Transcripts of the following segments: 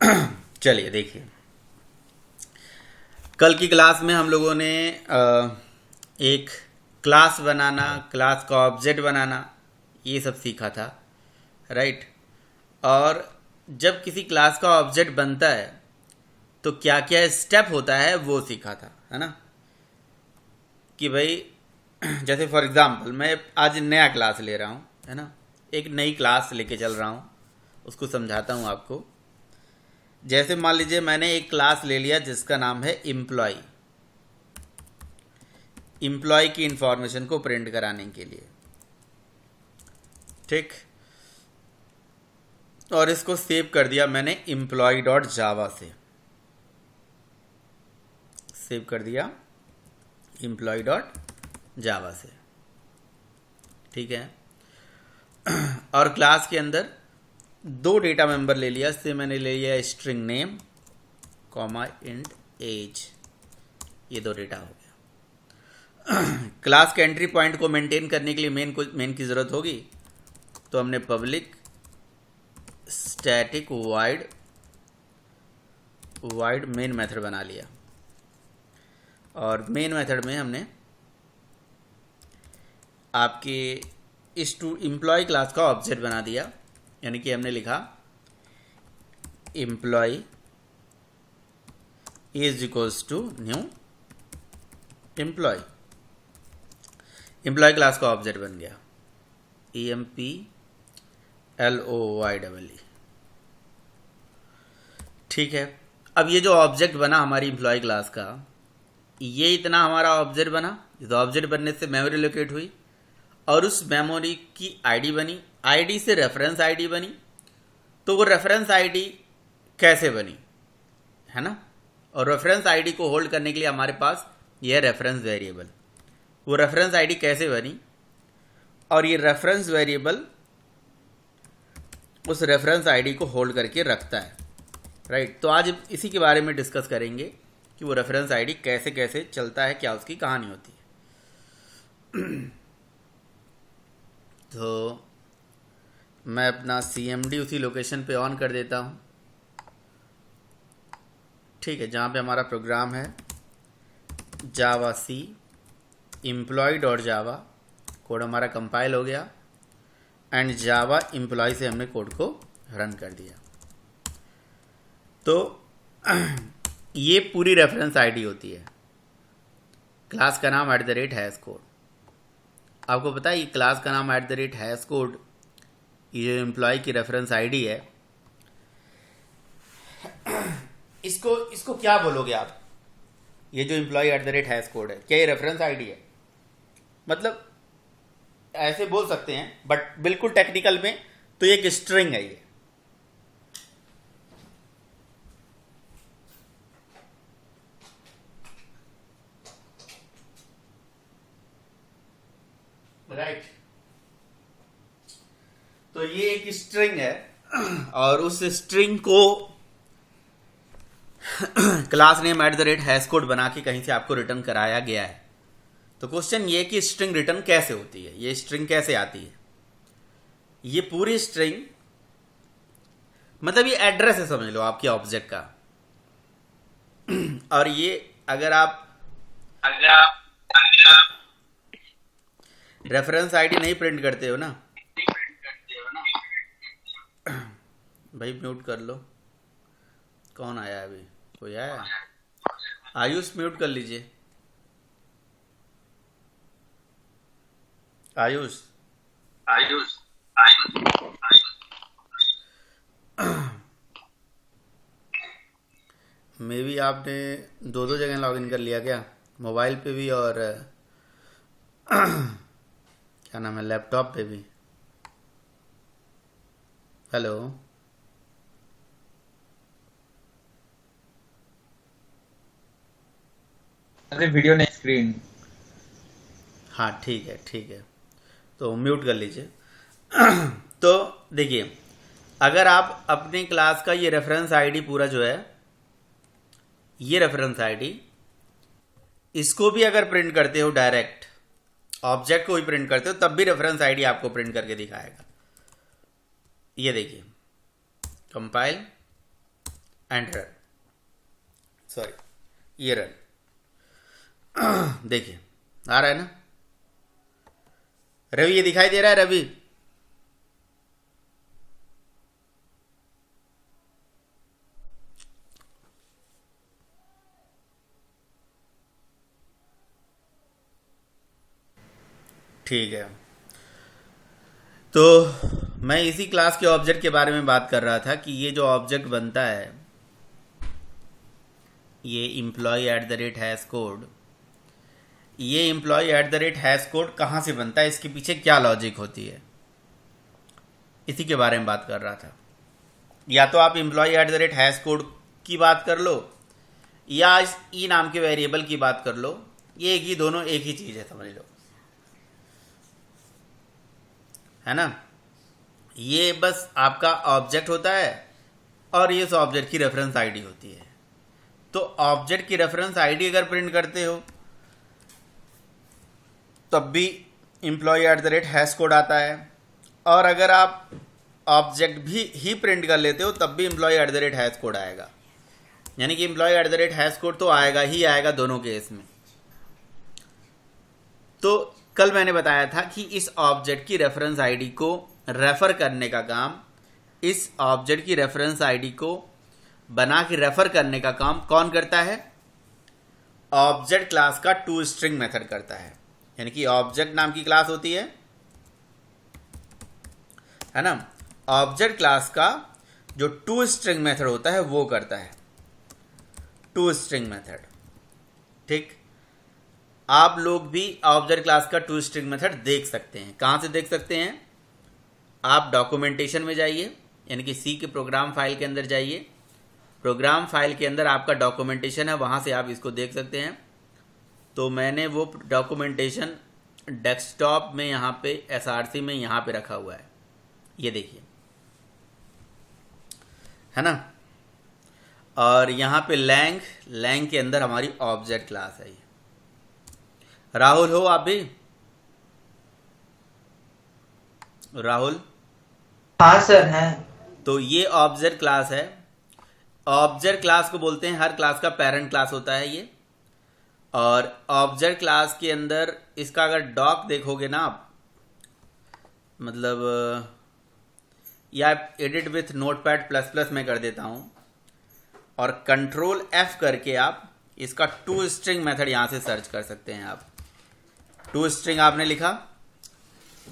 चलिए देखिए, कल की क्लास में हम लोगों ने एक क्लास बनाना, क्लास का ऑब्जेक्ट बनाना, ये सब सीखा था, राइट। और जब किसी क्लास का ऑब्जेक्ट बनता है तो क्या क्या स्टेप होता है वो सीखा था, है ना। कि भाई जैसे फॉर एग्जांपल मैं आज नया क्लास ले रहा हूँ, है ना। एक नई क्लास लेके चल रहा हूँ, उसको समझाता हूँ आपको। जैसे मान लीजिए मैंने एक क्लास ले लिया जिसका नाम है एम्प्लॉय। एम्प्लॉय की इंफॉर्मेशन को प्रिंट कराने के लिए, ठीक। और इसको सेव कर दिया मैंने एम्प्लॉय डॉट जावा से, सेव कर दिया एम्प्लॉय डॉट जावा से, ठीक है। और क्लास के अंदर दो डेटा मेंबर ले लिया। इससे मैंने ले लिया string name comma int age, ये दो डेटा हो गया। क्लास के एंट्री पॉइंट को मेंटेन करने के लिए मेन की ज़रूरत होगी, तो हमने public static void main method बना लिया। और मेन मेथड में हमने आपके इस टू एम्प्लॉय क्लास का ऑब्जेक्ट बना दिया। यानी कि हमने लिखा employee is equals to new employee. Employee class का ऑब्जेक्ट बन गया EMPLOYEE, ठीक है। अब ये जो ऑब्जेक्ट बना हमारी एम्प्लॉय क्लास का, ये इतना हमारा ऑब्जेक्ट बना। इस ऑब्जेक्ट बनने से मेमोरी लोकेट हुई और उस मेमोरी की आईडी बनी, आईडी से रेफरेंस आईडी बनी। तो वो रेफरेंस आईडी कैसे बनी, है ना। और रेफरेंस आईडी को होल्ड करने के लिए हमारे पास यह रेफरेंस वेरिएबल। वो रेफरेंस आईडी कैसे बनी, और ये रेफरेंस वेरिएबल उस रेफरेंस आईडी को होल्ड करके रखता है, राइट। तो आज इसी के बारे में डिस्कस करेंगे कि वो रेफरेंस आईडी कैसे कैसे चलता है, क्या उसकी कहानी होती है। तो मैं अपना CMD उसी लोकेशन पे ऑन कर देता हूँ, ठीक है, जहाँ पे हमारा प्रोग्राम है जावा सी एम्प्लॉय डॉट जावा। कोड हमारा कंपाइल हो गया एंड जावा एम्प्लॉय से हमने कोड को रन कर दिया। तो ये पूरी रेफरेंस आईडी होती है। क्लास का नाम @हैश कोड। आपको पता है ये क्लास का नाम हैश कोड, ये जो एम्प्लॉय की रेफरेंस आईडी है, इसको क्या बोलोगे आप। ये जो एम्प्लॉय हैश कोड है, क्या ये रेफरेंस आईडी है? मतलब ऐसे बोल सकते हैं, बट बिल्कुल टेक्निकल में तो ये एक स्ट्रिंग है। ये राइट। तो ये एक स्ट्रिंग है और उस स्ट्रिंग को क्लास नेम हैश कोड बना के कहीं से आपको रिटर्न कराया गया है। तो क्वेश्चन ये कि स्ट्रिंग रिटर्न कैसे होती है, ये स्ट्रिंग कैसे आती है। ये पूरी स्ट्रिंग मतलब ये एड्रेस है, समझ लो आपके ऑब्जेक्ट का। और ये अगर आप रेफरेंस आईडी नहीं प्रिंट करते हो ना, भाई म्यूट कर लो। कौन आया है अभी? कोई आया? आयुष म्यूट कर लीजिए। आयुष आयुष मे भी आपने दो दो जगह लॉगिन कर लिया क्या, मोबाइल पे भी और क्या नाम है लैपटॉप पे भी। हेलो, अरे वीडियो नहीं स्क्रीन। हाँ ठीक है ठीक है, तो म्यूट कर लीजिए। तो देखिए, अगर आप अपने क्लास का ये रेफरेंस आईडी पूरा जो है, ये रेफरेंस आईडी, इसको भी अगर प्रिंट करते हो डायरेक्ट, ऑब्जेक्ट को भी प्रिंट करते हो, तब भी रेफरेंस आईडी आपको प्रिंट करके दिखाएगा। ये देखिए, कंपाइल एंड रन, सॉरी ये रन। देखिए आ रहा है ना रवि, ये दिखाई दे रहा है रवि? ठीक है, तो मैं इसी क्लास के ऑब्जेक्ट के बारे में बात कर रहा था कि ये जो ऑब्जेक्ट बनता है, ये employee at the rate hash code, ये employee at the rate hash code कहाँ से बनता है, इसके पीछे क्या लॉजिक होती है, इसी के बारे में बात कर रहा था। या तो आप employee at the rate hash code की बात कर लो या इस ई नाम के वेरिएबल की बात कर लो, ये एक ही, दोनों एक ही चीज़ है, समझ लो, है ना। ये बस आपका ऑब्जेक्ट होता है और ये उस ऑब्जेक्ट की रेफरेंस आईडी होती है। तो ऑब्जेक्ट की रेफरेंस आईडी अगर प्रिंट करते हो तब भी employee at the rate hash code आता है, और अगर आप ऑब्जेक्ट भी ही प्रिंट कर लेते हो तब भी employee at the rate hash code आएगा। यानी कि employee at the rate hash code तो आएगा ही आएगा दोनों केस में। तो कल मैंने बताया था कि इस ऑब्जेक्ट की रेफरेंस आईडी को रेफर करने का काम, इस ऑब्जेक्ट की रेफरेंस आईडी को बना के रेफर करने का काम कौन करता है? ऑब्जेक्ट क्लास का टू स्ट्रिंग मेथड करता है। यानी कि ऑब्जेक्ट नाम की क्लास होती है ना, ऑब्जेक्ट क्लास का जो टू स्ट्रिंग मेथड होता है वो करता है टू स्ट्रिंग मेथड। ठीक, आप लोग भी ऑब्जेक्ट क्लास का टू स्ट्रिंग मेथड देख सकते हैं। कहाँ से देख सकते हैं? आप डॉक्यूमेंटेशन में जाइए, यानी कि सी के प्रोग्राम फाइल के अंदर जाइए, प्रोग्राम फाइल के अंदर आपका डॉक्यूमेंटेशन है, वहाँ से आप इसको देख सकते हैं। तो मैंने वो डॉक्यूमेंटेशन डेस्कटॉप में यहाँ पे एसआरसी में यहाँ पे रखा हुआ है, ये देखिए, है ना। और यहाँ पे लैंग के अंदर हमारी ऑब्जेक्ट क्लास है। ये राहुल हो आप भी? राहुल? हाँ सर हैं। तो ये ऑब्जेक्ट क्लास है। ऑब्जेक्ट क्लास को बोलते हैं, हर क्लास का पेरेंट क्लास होता है ये। और ऑब्जेक्ट क्लास के अंदर इसका अगर डॉक देखोगे ना आप, मतलब या edit with notepad plus plus में कर देता हूँ और कंट्रोल F करके आप इसका टू स्ट्रिंग मेथड यहाँ से सर्च कर सकते हैं। आप टू स्ट्रिंग आपने लिखा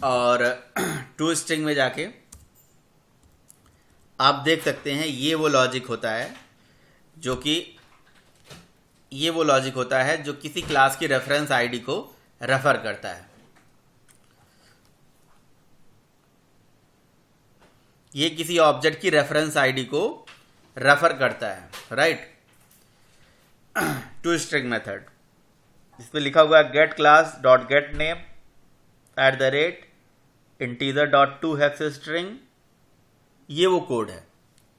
और टू स्ट्रिंग में जाके आप देख सकते हैं ये वो लॉजिक होता है जो कि जो किसी क्लास की रेफरेंस आईडी को रेफर करता है। ये किसी ऑब्जेक्ट की रेफरेंस आईडी को रेफर करता है, राइट। टू स्ट्रिंग मेथड, इसमें लिखा हुआ है get class dot get name at the rate integer dot to hex string. ये वो कोड है।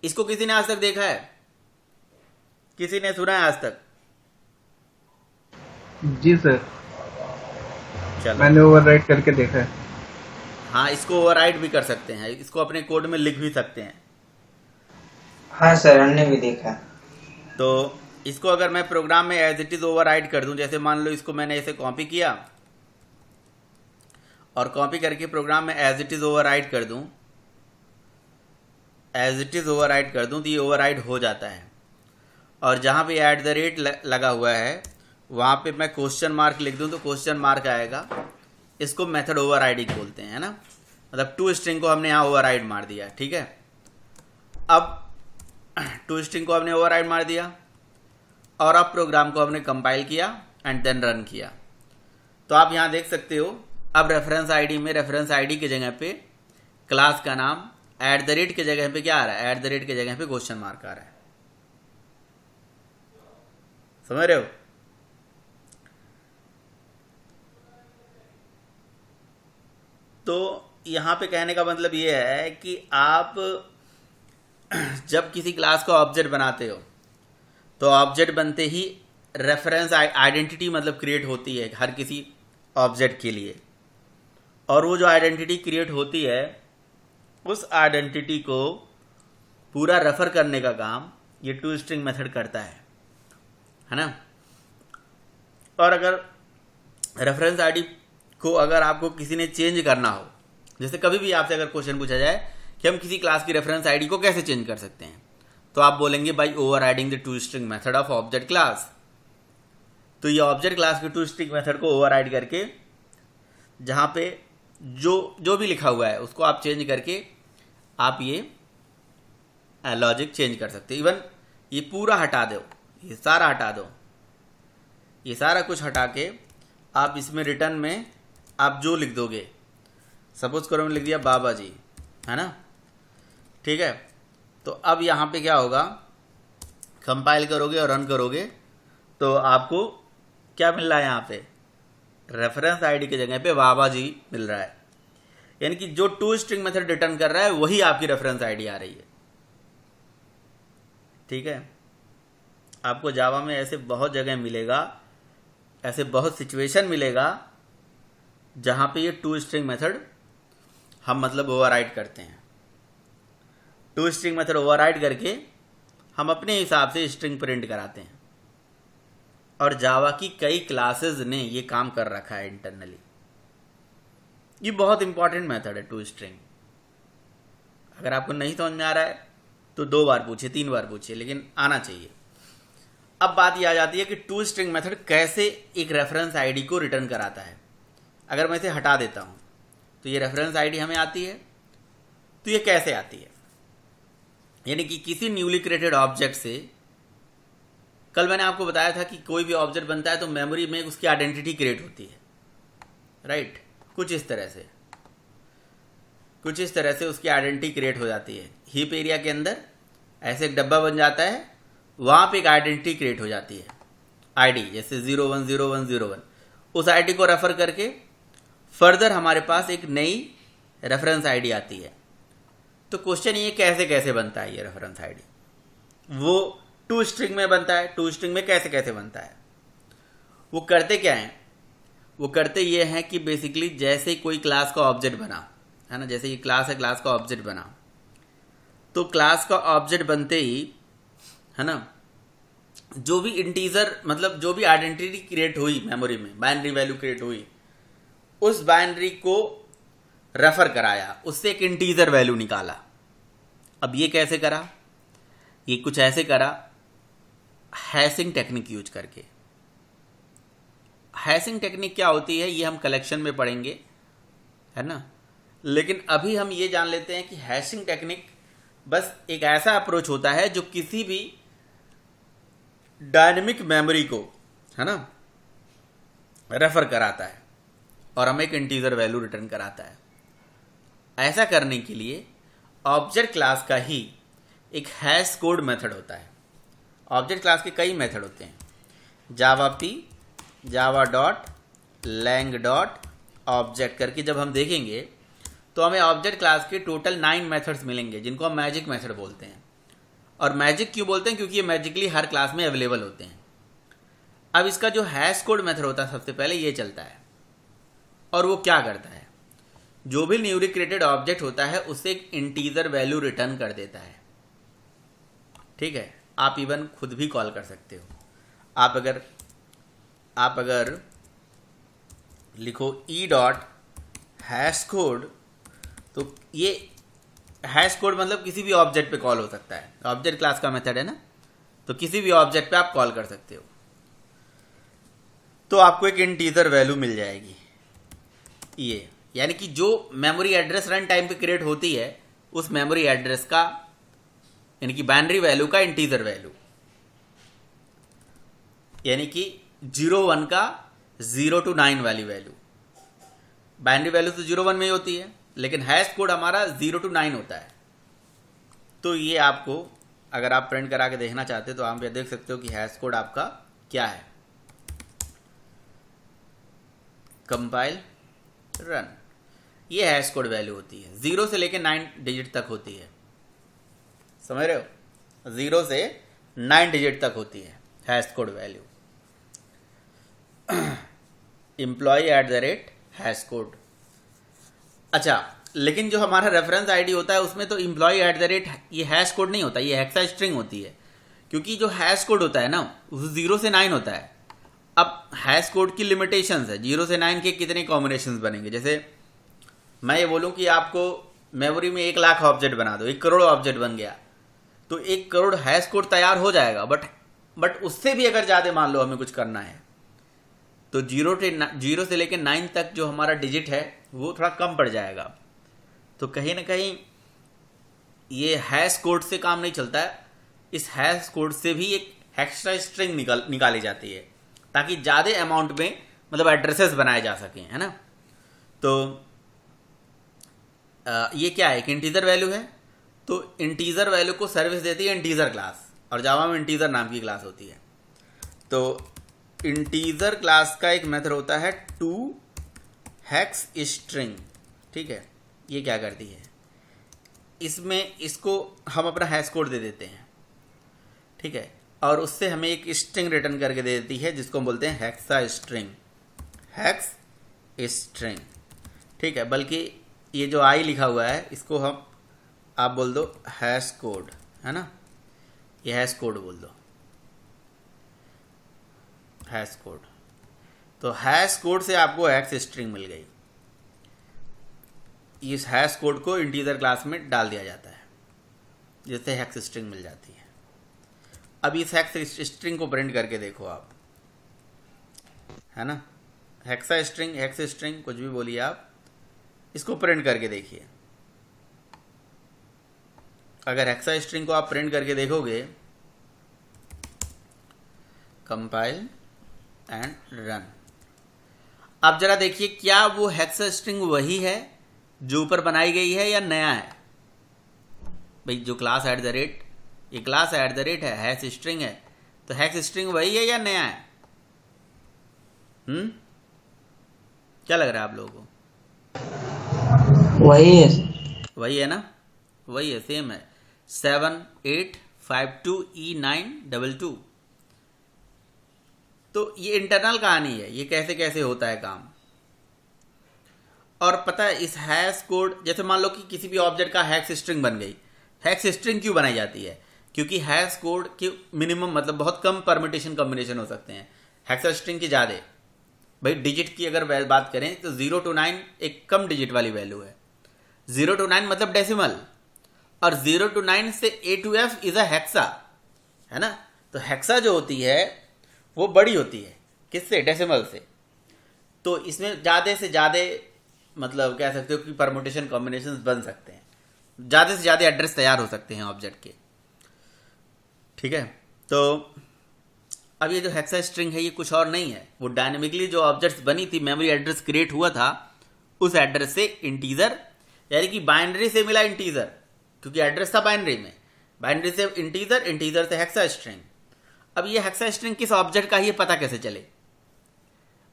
इसको किसी ने आज तक देखा है? किसी ने सुना है आज तक? जी सर, चलो, मैंने ओवरराइट करके देखा है। हाँ, इसको ओवरराइड भी कर सकते हैं, इसको अपने कोड में लिख भी सकते हैं। हाँ सर, हमने भी देखा। तो इसको अगर मैं प्रोग्राम में एज इट इज ओवरराइड कर दूं, जैसे मान लो इसको मैंने ऐसे कॉपी किया और कॉपी करके प्रोग्राम में एज इट इज ओवरराइड कर दूं, तो ये ओवरराइड हो जाता है। और जहाँ पे एट द रेट लगा हुआ है वहाँ पे मैं क्वेश्चन मार्क लिख दूं तो क्वेश्चन मार्क आएगा। इसको मेथड ओवरराइडिंग बोलते हैं, है ना। मतलब टू स्ट्रिंग को हमने यहाँ ओवरराइड मार दिया, ठीक है। अब टू स्ट्रिंग को हमने ओवरराइड मार दिया और अब प्रोग्राम को हमने कंपाइल किया एंड देन रन किया। तो आप यहाँ देख सकते हो, अब रेफरेंस आईडी में रेफरेंस आईडी की जगह पे क्लास का नाम एट द रेट की जगह पे क्या आ रहा है? एट द रेट की जगह पे क्वेश्चन मार्क आ रहा है। समझ रहे हो? तो यहाँ पे कहने का मतलब ये है कि आप जब किसी क्लास का ऑब्जेक्ट बनाते हो तो ऑब्जेक्ट बनते ही रेफरेंस आइडेंटिटी मतलब क्रिएट होती है हर किसी ऑब्जेक्ट के लिए। और वो जो आइडेंटिटी क्रिएट होती है उस आइडेंटिटी को पूरा रेफर करने का काम ये टू स्ट्रिंग मेथड करता है ना। और अगर रेफरेंस आईडी को अगर आपको किसी ने चेंज करना हो, जैसे कभी भी आपसे अगर क्वेश्चन पूछा जाए कि हम किसी क्लास की रेफरेंस आईडी को कैसे चेंज कर सकते हैं, तो आप बोलेंगे by overriding the two string method of object class. तो ये ऑब्जेक्ट क्लास के टू स्ट्रिंग मेथड को ओवरराइड करके जहां पे जो भी लिखा हुआ है उसको आप चेंज करके आप ये लॉजिक चेंज कर सकते हैं। इवन ये पूरा हटा दो, ये सारा हटा दो, ये सारा कुछ हटा के आप इसमें रिटर्न में आप जो लिख दोगे, सपोज करो मैंने लिख दिया बाबा जी, है ना, ठीक है। तो अब यहाँ पे क्या होगा, कंपाइल करोगे और रन करोगे तो आपको क्या मिल रहा है, यहाँ पे रेफरेंस आईडी की जगह पे बाबा जी मिल रहा है। यानी कि जो टू स्ट्रिंग मेथड रिटर्न कर रहा है वही आपकी रेफरेंस आईडी आ रही है, ठीक है। आपको जावा में ऐसे बहुत जगह मिलेगा, ऐसे बहुत सिचुएशन मिलेगा जहां पे ये टू स्ट्रिंग मेथड हम मतलब ओवरराइड करते हैं। टू स्ट्रिंग मेथड ओवरराइड करके हम अपने हिसाब से स्ट्रिंग प्रिंट कराते हैं, और जावा की कई क्लासेस ने ये काम कर रखा है इंटरनली। ये बहुत इंपॉर्टेंट मेथड है टू स्ट्रिंग। अगर आपको नहीं समझ में आ रहा है तो 2 बार पूछिए, 3 बार पूछिए, लेकिन आना चाहिए। अब बात यह आ जाती है कि टू स्ट्रिंग मेथड कैसे एक रेफरेंस आईडी को रिटर्न कराता है। अगर मैं इसे हटा देता हूं तो ये रेफरेंस आईडी हमें आती है। तो ये कैसे आती है, यानी कि किसी न्यूली क्रिएटेड ऑब्जेक्ट से, कल मैंने आपको बताया था कि कोई भी ऑब्जेक्ट बनता है तो मेमोरी में उसकी आइडेंटिटी क्रिएट होती है, राइट। कुछ इस तरह से उसकी आइडेंटिटी क्रिएट हो जाती है। हीप एरिया के अंदर ऐसे एक डब्बा बन जाता है, वहां पे एक आइडेंटिटी क्रिएट हो जाती है, आईडी, जैसे 010101। उस आईडी को रेफर करके फर्दर हमारे पास एक नई रेफरेंस आईडी आती है। तो क्वेश्चन ये कैसे कैसे बनता है ये रेफरेंस आईडी, वो टू स्ट्रिंग में बनता है। टू स्ट्रिंग में कैसे कैसे बनता है, वो करते क्या है, वो करते ये हैं कि बेसिकली जैसे कोई क्लास का ऑब्जेक्ट बना है ना, जैसे ये क्लास है, क्लास का ऑब्जेक्ट बना, तो क्लास का ऑब्जेक्ट बनते ही, है ना, जो भी इंटीजर मतलब जो भी आइडेंटिटी क्रिएट हुई मेमोरी में, बाइनरी वैल्यू क्रिएट हुई, उस बाइनरी को रेफर कराया, उससे एक इंटीजर वैल्यू निकाला। अब ये कैसे करा, ये कुछ ऐसे करा, हैशिंग टेक्निक यूज करके। हैशिंग टेक्निक क्या होती है ये हम कलेक्शन में पढ़ेंगे, है ना, लेकिन अभी हम ये जान लेते हैं कि हैशिंग टेक्निक बस एक ऐसा अप्रोच होता है जो किसी भी डायनेमिक मेमोरी को, है ना, रेफर कराता है और हमें एक इंटीजर वैल्यू रिटर्न कराता है। ऐसा करने के लिए ऑब्जेक्ट क्लास का ही एक हैश कोड मेथड होता है। ऑब्जेक्ट क्लास के कई मेथड होते हैं, Java P, Java dot, lang dot object करके जब हम देखेंगे तो हमें ऑब्जेक्ट क्लास के टोटल 9 मेथड्स मिलेंगे, जिनको हम मैजिक मेथड बोलते हैं। और मैजिक क्यों बोलते हैं, क्योंकि ये मैजिकली हर क्लास में अवेलेबल होते हैं। अब इसका जो हैश कोड मेथड होता है सबसे पहले ये चलता है, और वो क्या करता है, जो भी न्यूली क्रिएटेड ऑब्जेक्ट होता है उससे एक इंटीजर वैल्यू रिटर्न कर देता है, ठीक है। आप इवन खुद भी कॉल कर सकते हो। आप अगर लिखो ई डॉट हैश कोड, तो ये हैश कोड मतलब किसी भी ऑब्जेक्ट पे कॉल हो सकता है। ऑब्जेक्ट क्लास का मेथड है ना, तो किसी भी ऑब्जेक्ट पे आप कॉल कर सकते हो, तो आपको एक इंटीजर वैल्यू मिल जाएगी। ये यानी कि जो मेमोरी एड्रेस रन टाइम पे क्रिएट होती है, उस मेमोरी एड्रेस का, यानी कि बाइनरी वैल्यू का इंटीजर वैल्यू, यानी कि 01 का 0 to 9 वाली वैल्यू। बाइनरी वैल्यू तो 01 में ही होती है, लेकिन हैश कोड हमारा 0 to 9 होता है। तो ये आपको अगर आप प्रिंट करा के देखना चाहते हो तो आप ये देख सकते हो कि हैश कोड आपका क्या है। कंपाइल, रन, ये हैश कोड वैल्यू होती है, 0 से लेकर 9 डिजिट तक होती है, समझ रहे हो, 0 से 9 डिजिट तक होती है hash code value. employee@ hash code. अच्छा, लेकिन जो हमारा रेफरेंस आईडी होता है उसमें तो employee@ ये हैश कोड नहीं होता, ये हेक्सा स्ट्रिंग होती है। क्योंकि जो हैश कोड होता है ना वो 0 से 9 होता है। अब हैश कोड की लिमिटेशंस है, 0 से 9 के कितने कॉम्बिनेशंस बनेंगे। जैसे मैं ये बोलूँ कि आपको मेमोरी में 1 लाख ऑब्जेक्ट बना दो, 1 करोड़ ऑब्जेक्ट बन गया, तो 1 करोड़ हैश कोड तैयार हो जाएगा। बट उससे भी अगर ज़्यादा मान लो हमें कुछ करना है तो 0 से लेकर 9 तक जो हमारा डिजिट है वो थोड़ा कम पड़ जाएगा। तो कहीं ना कहीं ये हैश कोड से काम नहीं चलता है, इस हैश कोड से भी एक हेक्सा स्ट्रिंग निकाली जाती है ताकि ज़्यादा अमाउंट में मतलब एड्रेसेस बनाए जा सकें, है ना। तो ये क्या है, एक इंटीजर वैल्यू है, तो इंटीजर वैल्यू को सर्विस देती है इंटीजर क्लास, और जावा में इंटीजर नाम की क्लास होती है। तो इंटीजर क्लास का एक मेथड होता है टू हेक्स स्ट्रिंग, ठीक है। ये क्या करती है, इसमें इसको हम अपना हैश कोड दे देते हैं, ठीक है, और उससे हमें एक स्ट्रिंग रिटर्न करके दे देती है जिसको हम बोलते हैं हेक्सा स्ट्रिंग, हेक्स स्ट्रिंग, ठीक है। बल्कि ये जो आई लिखा हुआ है इसको हम आप बोल दो हैश कोड, है ना, ये हैश कोड बोल दो, हैश कोड। तो हैश कोड से आपको हेक्स स्ट्रिंग मिल गई। इस हैश कोड को इंटीजर क्लास में डाल दिया जाता है जिससे हेक्स स्ट्रिंग मिल जाती है। अब इस हेक्स स्ट्रिंग को प्रिंट करके देखो आप, है ना, हेक्सा स्ट्रिंग, हेक्स स्ट्रिंग, कुछ भी बोलिए आप, इसको प्रिंट करके देखिए। अगर हेक्सा स्ट्रिंग को आप प्रिंट करके देखोगे, कंपाइल एंड रन, अब जरा देखिए क्या वो हेक्सा स्ट्रिंग वही है जो ऊपर बनाई गई है या नया है। भाई जो क्लास एट द रेट, ये क्लास एट द रेट है, हैश स्ट्रिंग है, तो हैश स्ट्रिंग वही है या नया है? क्या लग रहा है आप लोगों को? वही है। वही है ना, वही है, सेम है, 7852E922। तो ये इंटरनल कहानी है, ये कैसे कैसे होता है काम। और पता है इस हैश कोड, जैसे मान लो कि किसी भी ऑब्जेक्ट का हैश स्ट्रिंग बन गई। हैश स्ट्रिंग क्यों बनाई जाती है? क्योंकि हैश कोड के मिनिमम मतलब बहुत कम परम्यूटेशन कॉम्बिनेशन हो सकते हैं, हेक्सा स्ट्रिंग की ज़्यादा। भाई डिजिट की अगर बात करें तो 0 to 9 एक कम डिजिट वाली वैल्यू है, 0 to 9 मतलब डेसिमल, और 0 to 9 से A to F is a hexa, है ना। तो हेक्सा जो होती है वो बड़ी होती है, किससे? डेसिमल से। तो इसमें ज़्यादा से ज़्यादा मतलब कह सकते हो कि परम्यूटेशन कॉम्बिनेशन बन सकते हैं, ज़्यादा से ज़्यादा एड्रेस तैयार हो सकते हैं ऑब्जेक्ट के, ठीक है। तो अब ये जो हेक्सा स्ट्रिंग है ये कुछ और नहीं है, वो डायनेमिकली जो ऑब्जेक्ट्स बनी थी, मेमोरी एड्रेस क्रिएट हुआ था, उस एड्रेस से इंटीजर यानी कि बाइनरी से मिला इंटीजर, क्योंकि एड्रेस था बाइनरी में, बाइनरी से इंटीजर, इंटीजर से हेक्सा स्ट्रिंग। अब ये हेक्सा स्ट्रिंग किस ऑब्जेक्ट का है ये पता कैसे चले?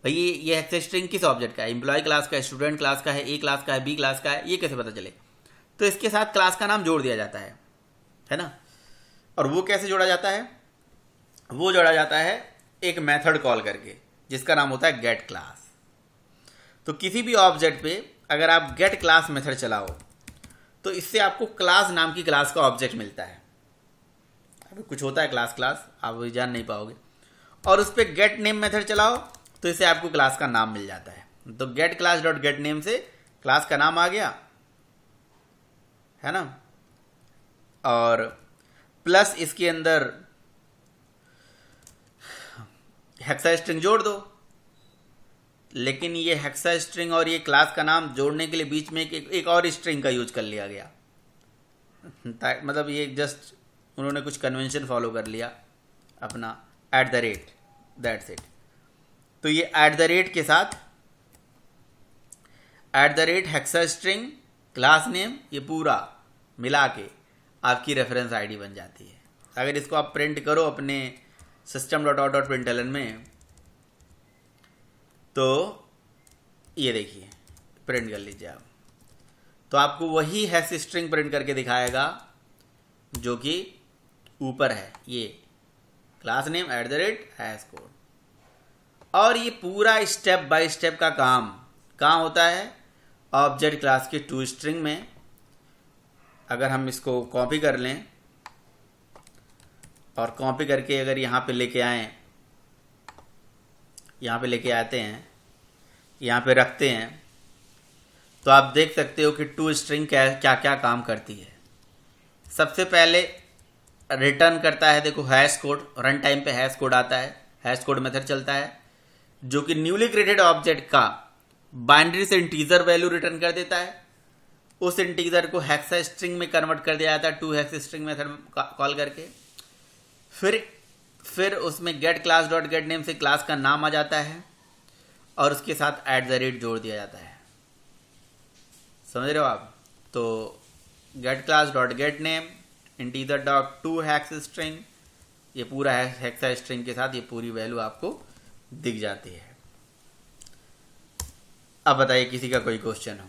भाई ये हेक्सा स्ट्रिंग किस ऑब्जेक्ट का है? एम्प्लॉय क्लास का है, स्टूडेंट क्लास का है, ए क्लास का है, बी क्लास का है, ये कैसे पता चले? तो इसके साथ क्लास का नाम जोड़ दिया जाता है ना। और वो कैसे जोड़ा जाता है? वो जोड़ा जाता है एक मेथड कॉल करके जिसका नाम होता है गेट क्लास। तो किसी भी ऑब्जेक्ट पे अगर आप गेट क्लास मेथड चलाओ तो इससे आपको क्लास नाम की क्लास का ऑब्जेक्ट मिलता है। अभी कुछ होता है क्लास आप अभी जान नहीं पाओगे। और उस पर गेट नेम मेथड चलाओ तो इससे आपको क्लास का नाम मिल जाता है। तो get class dot get name से क्लास का नाम आ गया, है ना। और प्लस इसके अंदर हेक्सा स्ट्रिंग जोड़ दो। लेकिन ये हेक्सा स्ट्रिंग और ये क्लास का नाम जोड़ने के लिए बीच में एक और स्ट्रिंग का यूज कर लिया गया। मतलब ये जस्ट उन्होंने कुछ कन्वेंशन फॉलो कर लिया अपना, eight the rate, that's it. तो ये एट द रेट के साथ eight the rate hexa string class name ये पूरा मिला के आपकी रेफरेंस आईडी बन जाती है। अगर इसको आप प्रिंट करो अपने system.out.println में तो ये देखिए प्रिंट कर लीजिए आप, तो आपको वही हैश स्ट्रिंग प्रिंट करके दिखाएगा जो कि ऊपर है, ये class name at the rate hash code. और ये पूरा स्टेप बाय स्टेप का काम कहाँ होता है? ऑब्जेक्ट क्लास के टू स्ट्रिंग में। अगर हम इसको कॉपी कर लें और कॉपी करके अगर यहाँ पे लेके आए, यहाँ पे लेके आते हैं, यहाँ पे रखते हैं, तो आप देख सकते हो कि टू स्ट्रिंग क्या क्या काम करती है। सबसे पहले रिटर्न करता है, देखो हैश कोड, रन टाइम पे हैश कोड आता है, हैश कोड मेथड चलता है जो कि न्यूली क्रिएटेड ऑब्जेक्ट का बाइनरी से इंटीजर वैल्यू रिटर्न कर देता है। उस इंटीजर को हेक्सा स्ट्रिंग में कन्वर्ट कर दिया जाता है to hex string method call करके। फिर उसमें get class dot get name से क्लास का नाम आ जाता है और उसके साथ @ जोड़ दिया जाता है। समझ रहे हो आप? तो get class dot get name integer dot to hex string, ये पूरा हेक्सा स्ट्रिंग के साथ ये पूरी वैल्यू आपको दिख जाती है। अब बताइए किसी का कोई क्वेश्चन हो?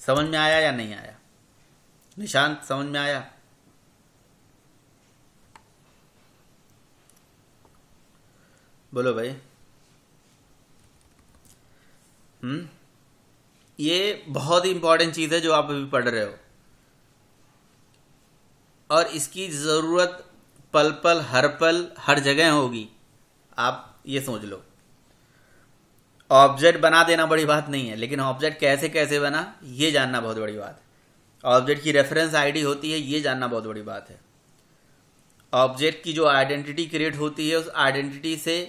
समझ में आया या नहीं आया? निशांत समझ में आया? बोलो भाई। ये बहुत ही इंपॉर्टेंट चीज है जो आप अभी पढ़ रहे हो, और इसकी जरूरत पल पल हर जगह होगी। आप ये सोच लो, ऑब्जेक्ट बना देना बड़ी बात नहीं है, लेकिन ऑब्जेक्ट कैसे कैसे बना ये जानना बहुत बड़ी बात है। ऑब्जेक्ट की रेफरेंस आईडी होती है, ये जानना बहुत बड़ी बात है। ऑब्जेक्ट की जो आइडेंटिटी क्रिएट होती है, उस आइडेंटिटी से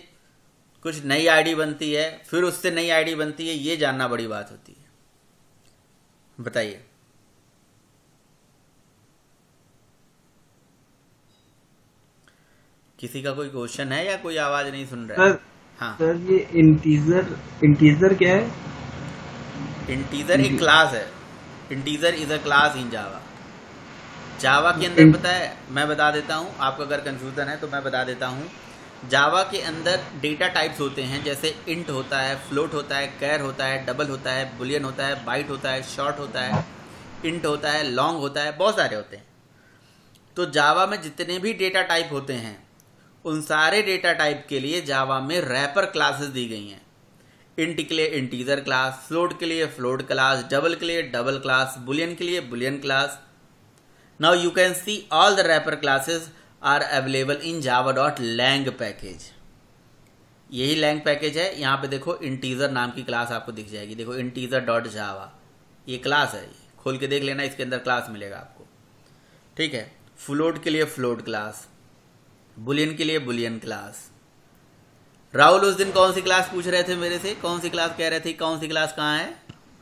कुछ नई आईडी बनती है, फिर उससे नई आईडी बनती है, ये जानना बड़ी बात होती है। बताइए। किसी का कोई क्वेश्चन है या कोई आवाज नहीं सुन रहा है? हाँ सर, ये इंटीजर क्या है? इंटीजर एक क्लास है। Integer is a class in Java. Java के अंदर पता है, मैं बता देता हूँ आपको, अगर कंफ्यूजन है तो मैं बता देता हूँ। जावा के अंदर डेटा टाइप्स होते हैं, जैसे इंट होता है, फ्लोट होता है, कैर होता है, डबल होता है, बुलियन होता है, बाइट होता है, शॉर्ट होता है, इंट होता है, लॉन्ग होता है, बहुत सारे होते हैं। तो जावा में जितने भी डेटा टाइप होते हैं, उन सारे डेटा टाइप के लिए जावा में रैपर क्लासेस दी गई हैं। इंट के लिए इंटीजर क्लास, फ्लोट के लिए फ्लोट क्लास, डबल के लिए डबल क्लास, बुलियन के लिए boolean class. Now you can see all the wrapper classes are available in java.lang package. यही लैंग पैकेज है। यहाँ पे देखो इंटीजर नाम की क्लास आपको दिख जाएगी। देखो integer.java, ये क्लास है, खोल के देख लेना, इसके अंदर क्लास मिलेगा आपको। ठीक है। फ्लोट के लिए फ्लोट क्लास, बुलियन के लिए बुलियन क्लास। राहुल उस दिन कौन सी क्लास पूछ रहे थे मेरे से? कौन सी क्लास कह रहे थे? कौन सी क्लास कहाँ है?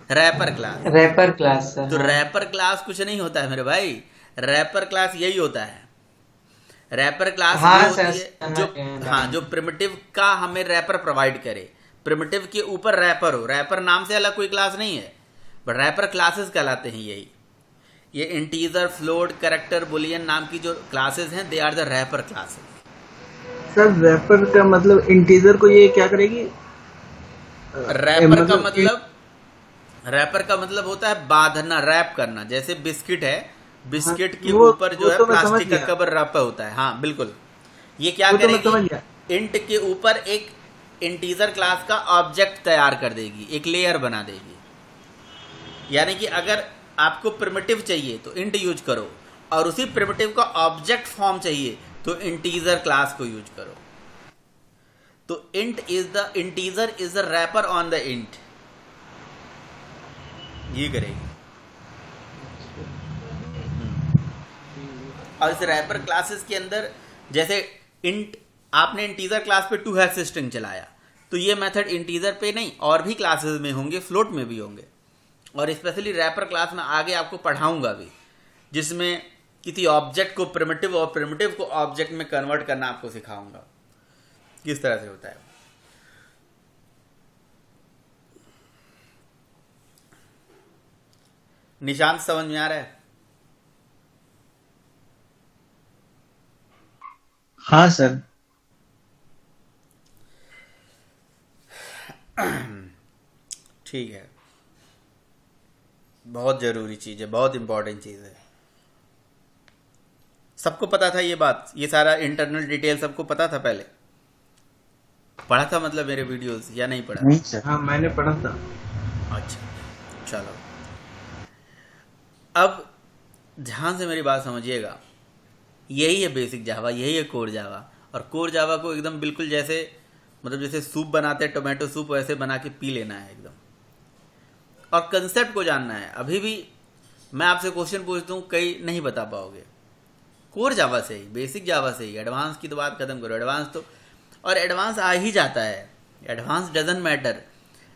Wrapper class. Wrapper class sir. तो रैपर क्लास कुछ नहीं होता है मेरे भाई। रैपर क्लास यही होता है। रैपर क्लास ये होती है जो जो प्रिमिटिव का हमें रैपर प्रोवाइड करे। प्रिमिटिव के ऊपर रैपर हो। रैपर नाम से अलग कोई क्लास नहीं है, बट रैपर क्लासेस कहलाते हैं यही। ये इंटीजर, फ्लोट, कैरेक्टर, बुलियन नाम की जो क्लासेस हैं, they are the wrapper classes. Sir, wrapper का मतलब इंटीजर को ये क्या करेगी? रैपर का मतलब होता है बांधना, रैप करना। जैसे बिस्किट है, बिस्किट के वो ऊपर जो है तो मैं समझ प्लास्टिक का गया। कवर रखा होता है। हाँ बिल्कुल। ये क्या वो तो मैं समझ करेगी? गया। इंट के ऊपर एक इंटीजर क्लास का ऑब्जेक्ट तैयार कर देगी, एक लेयर बना देगी। यानी कि अगर आपको प्रिमिटिव चाहिए तो इंट यूज करो, और उसी प्रिमिटिव का ऑब्जेक्ट फॉर्म चाहिए तो इंटीजर क्लास को यूज करो। तो integer is the wrapper on the int. ये करेगी। और इस रैपर क्लासेस के अंदर जैसे इंट, आपने इंटीजर क्लास पे 2 हेक्स स्ट्रिंग चलाया, तो ये मेथड इंटीजर पे नहीं और भी क्लासेस में होंगे, फ्लोट में भी होंगे। और स्पेशली रैपर क्लास में आगे आपको पढ़ाऊंगा भी, जिसमें किसी ऑब्जेक्ट को प्रिमिटिव और प्रिमिटिव को ऑब्जेक्ट में कन्वर्ट करना आपको सिखाऊंगा किस तरह से होता है। निशांत समझ में आ रहा है? हाँ सर। ठीक है। बहुत जरूरी चीज है, बहुत इंपॉर्टेंट चीज है। सबको पता था ये बात? ये सारा इंटरनल डिटेल सबको पता था? पहले पढ़ा था मतलब मेरे वीडियोस, या नहीं पढ़ा? नहीं सर। हाँ, मैंने पढ़ा था। अच्छा चलो, अब ध्यान से मेरी बात समझिएगा। यही है बेसिक जावा, यही है कोर जावा। और कोर जावा को एकदम बिल्कुल जैसे मतलब जैसे सूप बनाते हैं टोमेटो सूप, वैसे बना के पी लेना है एकदम, और कंसेप्ट को जानना है। अभी भी मैं आपसे क्वेश्चन पूछता हूँ, कई नहीं बता पाओगे। कोर जावा से ही, बेसिक जावा से ही, एडवांस की तो बात खत्म करो। एडवांस तो, और एडवांस आ ही जाता है, एडवांस डजंट मैटर,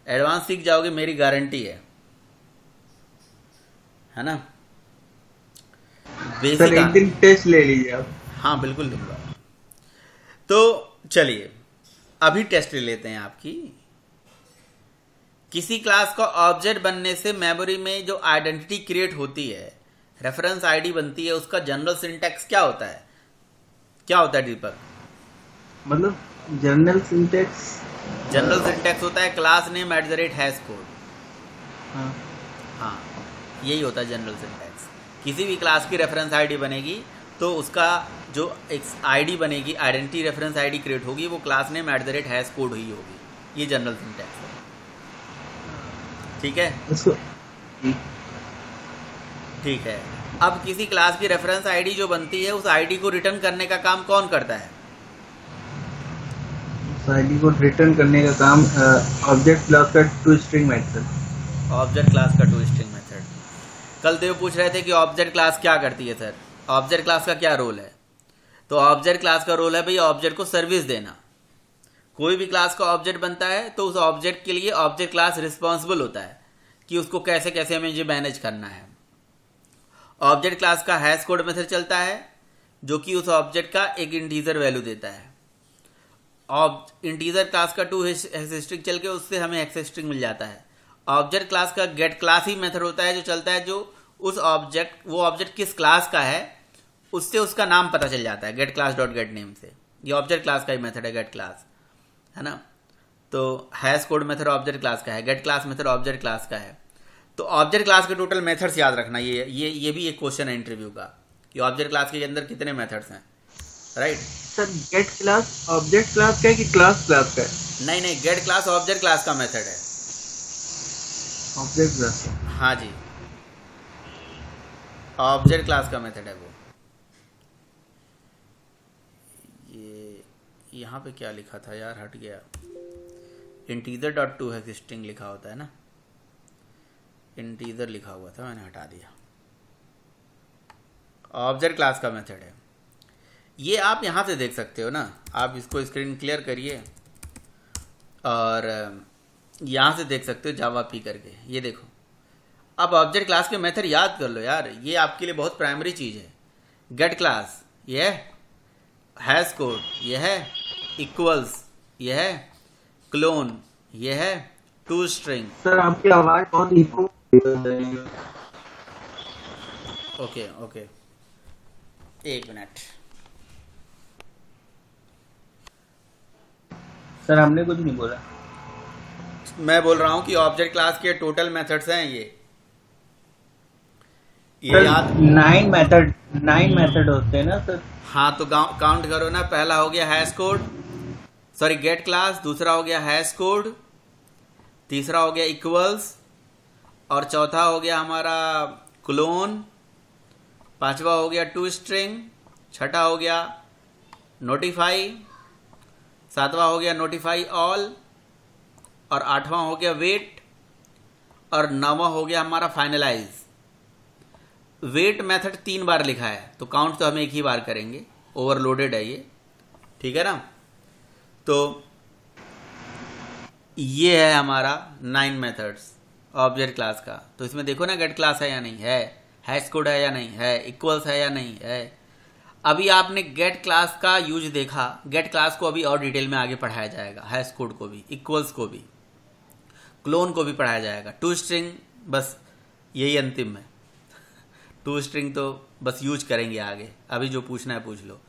एडवांस सीख जाओगे मेरी गारंटी है ना। सर बेसिक एक दिन टेस्ट ले लीजिए आप। हाँ बिल्कुल दूंगा। तो चलिए अभी टेस्ट ले लेते हैं आपकी। किसी क्लास का ऑब्जेक्ट बनने से मेमोरी में जो आइडेंटिटी क्रिएट होती है, रेफरेंस आईडी बनती है, उसका जनरल सिंटैक्स क्या होता है? क्या होता है दीपक? मतलब जनरल सिंटेक्स। जनरल सिंटैक्स होता है क्लास नेम @ कोड। हाँ हाँ, यही होता है जनरल सिंटैक्स। किसी भी क्लास की रेफरेंस आईडी बनेगी तो उसका जो एक आईडी बनेगी, आइडेंटिटी रेफरेंस आईडी क्रिएट होगी, वो क्लास नेम @ कोड ही होगी। ये जनरल सिंटैक्स है, ठीक है। उसको ठीक है। अब किसी क्लास की रेफरेंस आईडी जो बनती है, उस आईडी को रिटर्न करने का काम कौन करता है? आईडी को रिटर्न करने का काम ऑब्जेक्ट क्लास का टोस्ट्रिंग मेथड। ऑब्जेक्ट क्लास का टोस्ट्रिंग मेथड। कल देव पूछ रहे थे कि ऑब्जेक्ट क्लास क्या करती है सर, ऑब्जेक्ट क्लास का क्या रोल है? तो ऑब्जेक्ट क्लास का रोल है भाई ऑब्जेक्ट को सर्विस देना। कोई भी क्लास का ऑब्जेक्ट बनता है तो उस ऑब्जेक्ट के लिए ऑब्जेक्ट क्लास रिस्पॉन्सिबल होता है कि उसको कैसे कैसे मुझे मैनेज करना है। ऑब्जेक्ट क्लास का हैश कोड मेथड चलता है जो कि उस ऑब्जेक्ट का एक इंटीजर वैल्यू देता है। इंटीजर क्लास का टू स्ट्रिंग चल के उससे हमें एक्स स्ट्रिंग मिल जाता है। ऑब्जेक्ट क्लास का गेट क्लास ही मेथड होता है जो चलता है, जो उस ऑब्जेक्ट, वो ऑब्जेक्ट किस क्लास का है उससे उसका नाम पता चल जाता है, get class dot get name से। ये ऑब्जेक्ट क्लास का ही मेथड है गेट क्लास, है ना। तो hash code method object class का है, get class method object class का है। तो ऑब्जेक्ट क्लास के टोटल मेथड्स याद रखना। ये भी एक क्वेश्चन है इंटरव्यू का कि ऑब्जेक्ट क्लास के अंदर कितने मेथड्स हैं, right. Sir get class object class का है कि क्लास का है? नहीं, गेट क्लास ऑब्जेक्ट क्लास का मेथड है। Object class. हाँ जी, ऑब्जेक्ट क्लास का मेथड है वो। ये यहाँ पे क्या लिखा था यार, हट गया। इंटीजर डॉट टू है स्ट्रिंग लिखा होता है ना, इंटीजर लिखा हुआ था, मैंने हटा दिया। ऑब्जेक्ट क्लास का मेथड है ये। आप यहाँ से देख सकते हो ना, आप इसको स्क्रीन क्लियर करिए और यहाँ से देख सकते हो जावा पी करके। ये देखो, अब ऑब्जेक्ट क्लास के मेथड याद कर लो यार, ये आपके लिए बहुत प्राइमरी चीज़ है। गेट क्लास ये है, हैश कोड ये है, इक्वल्स ये है, क्लोन ये है, टू स्ट्रिंग। सर आपकी आवाज बहुत इको। ओके, एक मिनट। सर हमने कुछ नहीं बोला। मैं बोल रहा हूं कि ऑब्जेक्ट क्लास के टोटल मेथड्स हैं ये याद। 9 मेथड होते हैं ना सर? हाँ, तो काउंट करो ना। पहला हो गया hash code, sorry get class, दूसरा हो गया हैश कोड, तीसरा हो गया इक्वल्स, और चौथा हो गया हमारा क्लोन, पांचवा हो गया टू स्ट्रिंग, छठा हो गया नोटिफाई, सातवां हो गया नोटिफाई ऑल, और आठवां हो गया वेट, और नौवां हो गया हमारा फाइनलाइज। वेट मेथड 3 बार लिखा है तो काउंट तो हम एक ही बार करेंगे, ओवरलोडेड है ये, ठीक है ना। तो ये है हमारा 9 मेथड्स ऑब्जेक्ट क्लास का। तो इसमें देखो ना गेट क्लास है या नहीं है, हैश कोड है या नहीं है, इक्वल्स है या नहीं है। अभी आपने गेट क्लास का यूज देखा, गेट क्लास को अभी और डिटेल में आगे पढ़ाया जाएगा, हैश कोड को भी, इक्वल्स को भी, क्लोन को भी पढ़ाया जाएगा। टू स्ट्रिंग बस यही अंतिम है, टू स्ट्रिंग तो बस यूज करेंगे आगे, अभी जो पूछना है पूछ लो।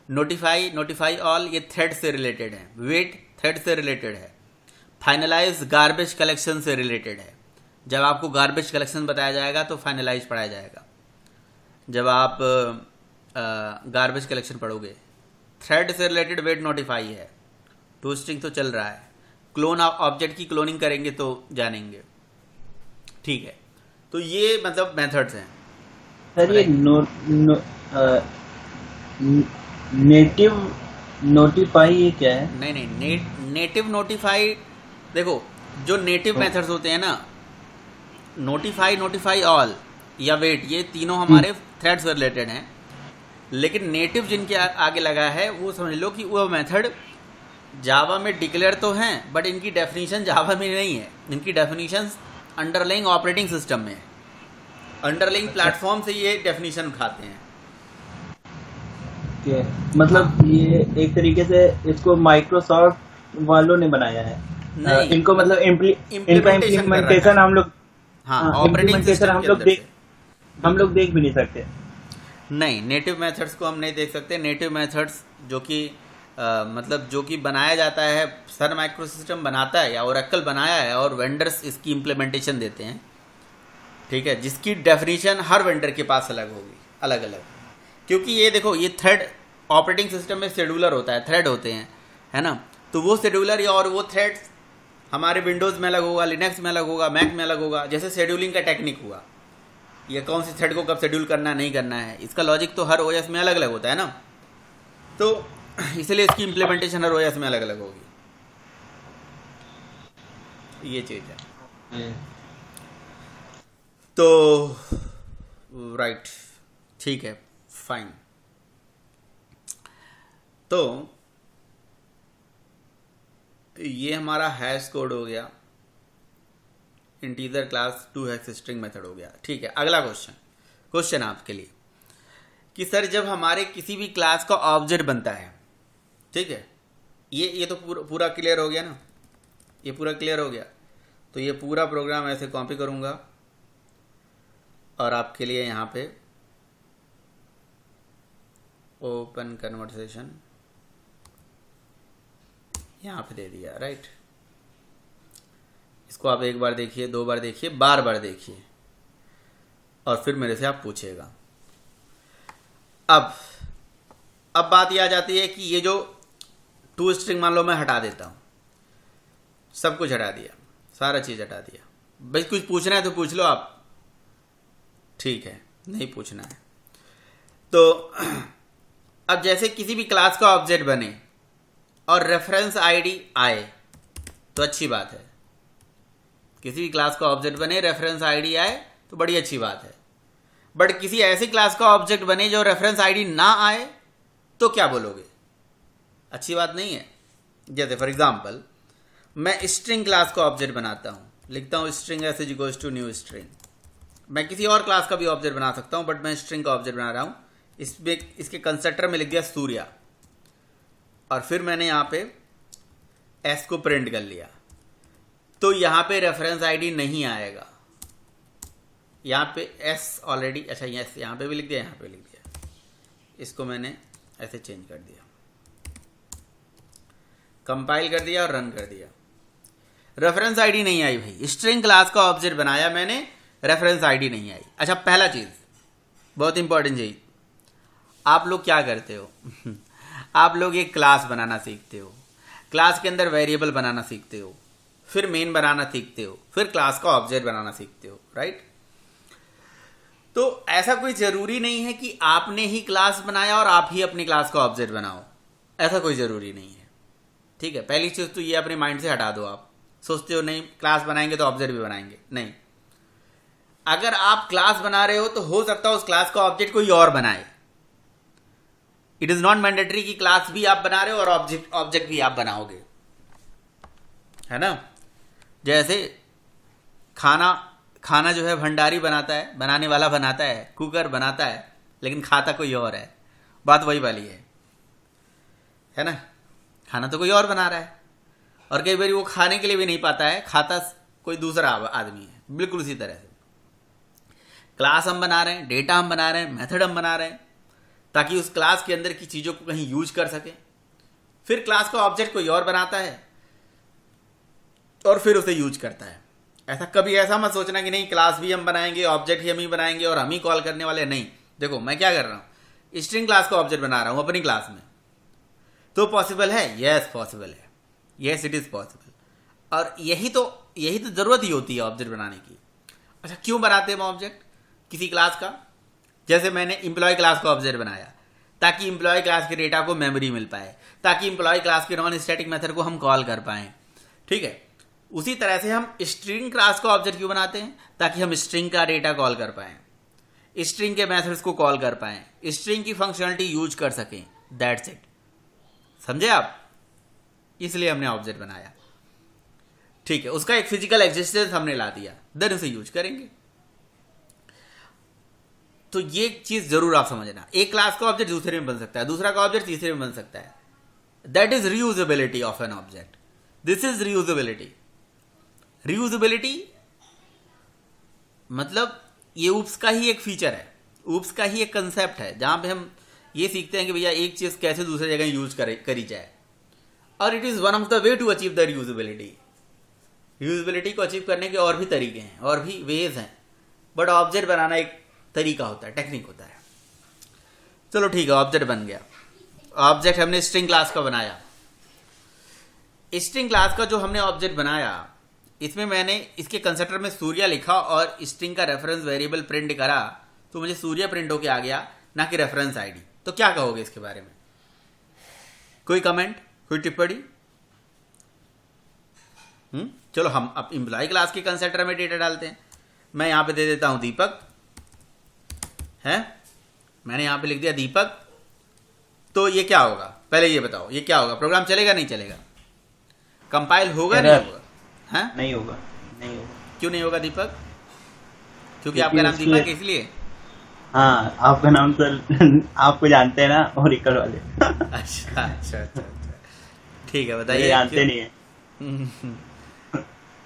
नोटिफाई ऑल ये थ्रेड से रिलेटेड है, वेट थ्रेड से रिलेटेड है, फाइनलाइज गार्बेज कलेक्शन से रिलेटेड है। जब आपको गार्बेज कलेक्शन बताया जाएगा तो फाइनलाइज पढ़ाया जाएगा, जब आप गार्बेज कलेक्शन पढ़ोगे। थ्रेड से रिलेटेड वेट नोटिफाई है, टू स्ट्रिंग तो चल रहा है, क्लोन ऑब्जेक्ट की क्लोनिंग करेंगे तो जानेंगे, ठीक है। तो ये मतलब मेथड्स हैं सर। ये नेटिव नोटिफाई ये क्या है? नहीं नहीं, नेटिव नोटिफाई, देखो जो नेटिव मेथड्स होते हैं ना, नोटिफाई, नोटिफाई ऑल या वेट, ये तीनों हमारे थ्रेड से रिलेटेड हैं। लेकिन नेटिव जिनके आगे लगा है वो समझ लो कि वो मेथड जावा में डिक्लेयर तो हैं, बट इनकी डेफिनेशन जावा में नहीं है। इनकी डेफिनेशन अंडरलाइंग ऑपरेटिंग सिस्टम में है, अंडरलाइंग प्लेटफॉर्म से ये डेफिनेशन उठाते हैं। क्या मतलब ये एक तरीके से इसको माइक्रोसॉफ्ट वालों ने बनाया है। नहीं, इनको मतलब इनका implementation कर रखा इम्प्लीमेंटेशन है। हम लोग, हाँ, हाँ, ऑपरेटिंग implementation सिस्टम हम के लोग अंदर देख से। हम लोग देख भी नहीं सकते। नहीं, नेटिव मेथड्स को हम नहीं देख सकते। नेटिव मेथड्स जो कि मतलब जो कि बनाया जाता है, सन माइक्रो सिस्टम बनाता है या ओरेकल बनाया है, और वेंडर्स इसकी इम्प्लीमेंटेशन देते हैं, ठीक है, जिसकी डेफिनेशन हर वेंडर के पास अलग होगी, अलग अलग। क्योंकि ये देखो, ये थ्रेड ऑपरेटिंग सिस्टम में शेड्यूलर होता है, थ्रेड होते हैं, है ना। तो वो शेड्यूलर या और वो थ्रेड्स हमारे विंडोज़ में अलग होगा, लिनक्स में अलग होगा, मैक में अलग होगा। जैसे शेड्यूलिंग का टेक्निक हुआ, ये कौन सी थ्रेड को कब शेड्यूल करना नहीं करना है, इसका लॉजिक तो हर ओएस में अलग अलग होता है ना। तो इसलिए इसकी इम्प्लीमेंटेशन हर ओएस में अलग अलग होगी, ये चीज़ है। तो राइट, ठीक है, फाइन। तो ये हमारा हैश कोड हो गया, integer class 2 hex string method हो गया, ठीक है। अगला क्वेश्चन आपके लिए कि सर जब हमारे किसी भी क्लास का ऑब्जेक्ट बनता है, ठीक है, ये तो पूरा क्लियर हो गया ना, ये पूरा क्लियर हो गया। तो ये पूरा प्रोग्राम ऐसे कॉपी करूँगा और आपके लिए यहाँ पे ओपन कन्वर्सेशन यहाँ पे दे दिया, राइट। इसको आप एक बार देखिए, दो बार देखिए, बार बार देखिए, और फिर मेरे से आप पूछिएगा। अब बात यह आ जाती है कि ये जो टू स्ट्रिंग मान लो मैं हटा देता हूँ, सब कुछ हटा दिया, सारा चीज़ हटा दिया, भाई कुछ पूछना है तो पूछ लो आप, ठीक है, नहीं पूछना है तो अब जैसे किसी भी क्लास का ऑब्जेक्ट बने और रेफरेंस आईडी आए तो अच्छी बात है। किसी भी क्लास का ऑब्जेक्ट बने, रेफरेंस आईडी आए तो बड़ी अच्छी बात है। बट किसी ऐसी क्लास का ऑब्जेक्ट बने जो रेफरेंस आईडी ना आए तो क्या बोलोगे? अच्छी बात नहीं है। जैसे फॉर एग्जांपल मैं स्ट्रिंग क्लास का ऑब्जेक्ट बनाता हूँ, लिखता हूँ string s is equals to new string. मैं किसी और क्लास का भी ऑब्जेक्ट बना सकता हूँ, बट मैं स्ट्रिंग का ऑब्जेक्ट बना रहा हूँ। इसमें इसके कंस्ट्रक्टर में लिख दिया सूर्या, और फिर मैंने यहाँ पे एस को प्रिंट कर लिया, तो यहाँ पे रेफरेंस आईडी नहीं आएगा। यहाँ पे एस ऑलरेडी, अच्छा यस यहाँ पे भी लिख दिया, यहाँ पे लिख दिया, इसको मैंने ऐसे चेंज कर दिया, कंपाइल कर दिया और रन कर दिया। रेफरेंस आईडी नहीं आई भाई, स्ट्रिंग क्लास का ऑब्जेक्ट बनाया मैंने, रेफरेंस आईडी नहीं आई। अच्छा पहला चीज़ बहुत इंपॉर्टेंट चीज़, आप लोग क्या करते हो आप लोग एक क्लास बनाना सीखते हो, क्लास के अंदर वेरिएबल बनाना सीखते हो, फिर मेन बनाना सीखते हो, फिर क्लास का ऑब्जेक्ट बनाना सीखते हो, राइट। तो ऐसा कोई ज़रूरी नहीं है कि आपने ही क्लास बनाया और आप ही अपनी क्लास का ऑब्जेक्ट बनाओ, ऐसा कोई ज़रूरी नहीं है, ठीक है। पहली चीज़ तो ये अपने माइंड से हटा दो। आप सोचते हो नहीं क्लास बनाएंगे तो ऑब्जेक्ट भी बनाएंगे, नहीं। अगर आप क्लास बना रहे हो तो हो सकता है उस क्लास का ऑब्जेक्ट कोई और बनाए। इट इज़ नॉट मैंडेटरी कि क्लास भी आप बना रहे हो और ऑब्जेक्ट भी आप बनाओगे, है ना। जैसे खाना जो है भंडारी बनाता है, बनाने वाला बनाता है, कुकर बनाता है, लेकिन खाता कोई और है। बात वही वाली है ना। खाना तो कोई और बना रहा है, और कई बार वो खाने के लिए भी नहीं पाता है, खाता कोई दूसरा आदमी है। बिल्कुल उसी तरह से क्लास हम बना रहे हैं, डेटा हम बना रहे हैं, मेथड हम बना रहे हैं, ताकि उस क्लास के अंदर की चीज़ों को कहीं यूज कर सके। फिर क्लास का ऑब्जेक्ट कोई और बनाता है और फिर उसे यूज करता है। ऐसा कभी ऐसा मत सोचना कि नहीं क्लास भी हम बनाएंगे, ऑब्जेक्ट ही हम ही बनाएंगे और हम ही कॉल करने वाले, नहीं। देखो मैं क्या कर रहा हूँ, स्ट्रिंग क्लास का ऑब्जेक्ट बना रहा हूँ अपनी क्लास में, तो पॉसिबल है, यस पॉसिबल है, यस इट इज़ पॉसिबल। और यही तो ज़रूरत ही होती है ऑब्जेक्ट बनाने की। अच्छा क्यों बनाते हैं हम ऑब्जेक्ट किसी क्लास का? जैसे मैंने एम्प्लॉय क्लास का ऑब्जेक्ट बनाया, ताकि एम्प्लॉय क्लास के डेटा को मेमोरी मिल पाए, ताकि एम्प्लॉय क्लास के नॉन स्टैटिक मेथड को हम कॉल कर पाएँ। ठीक है, उसी तरह से हम स्ट्रिंग क्लास का ऑब्जेक्ट क्यों बनाते हैं? ताकि हम स्ट्रिंग का डेटा कॉल कर पाएँ, स्ट्रिंग के मेथड्स को कॉल कर पाएँ, स्ट्रिंग की फंक्शनलिटी यूज कर सकें। That's it. समझे आप? इसलिए हमने ऑब्जेक्ट बनाया। ठीक है, उसका एक फिजिकल एग्जिस्टेंस हमने ला दिया, देन उसे यूज करेंगे। तो ये चीज जरूर आप समझना, एक क्लास का ऑब्जेक्ट दूसरे में बन सकता है, दूसरा का ऑब्जेक्ट तीसरे में बन सकता है। That is reusability of an object. This is reusability. Reusability मतलब ये ऊप्स का ही एक फीचर है, ऊप्स का ही एक कंसेप्ट है, जहां पे हम ये सीखते हैं कि भैया एक चीज कैसे दूसरी जगह यूज करी जाए। और it is one of the way to achieve the reusability. Usability को अचीव करने के और भी तरीके हैं, और भी वेज हैं, बट ऑब्जेक्ट बनाना एक तरीका होता है, टेक्निक होता है। चलो ठीक है, ऑब्जेक्ट बन गया। ऑब्जेक्ट हमने स्ट्रिंग क्लास का बनाया। स्ट्रिंग क्लास का जो हमने ऑब्जेक्ट बनाया, इसमें मैंने इसके कंस्ट्रक्टर में सूर्या लिखा और स्ट्रिंग का रेफरेंस वेरिएबल प्रिंट करा, तो मुझे सूर्या प्रिंट होके आ गया, ना कि रेफरेंस आईडी। तो क्या कहोगे इसके बारे में? कोई कमेंट, कोई टिप्पणी? चलो हम अब एम्प्लॉय क्लास के कंस्ट्रक्टर में डेटा डालते हैं। मैं यहां पे दे देता हूं दीपक, है, मैंने यहां पे लिख दिया दीपक। तो ये क्या होगा, पहले ये बताओ, ये क्या होगा? प्रोग्राम चलेगा नहीं चलेगा? कंपाइल होगा नहीं होगा? हैं? नहीं होगा, नहीं होगा। क्यों नहीं होगा दीपक? क्योंकि आपका नाम दीपक है इसलिए? हाँ, आपका नाम तो आपको जानते हैं ना, और इकल वाले। अच्छा अच्छा अच्छा, ठीक है, बताइए। जानते नहीं है।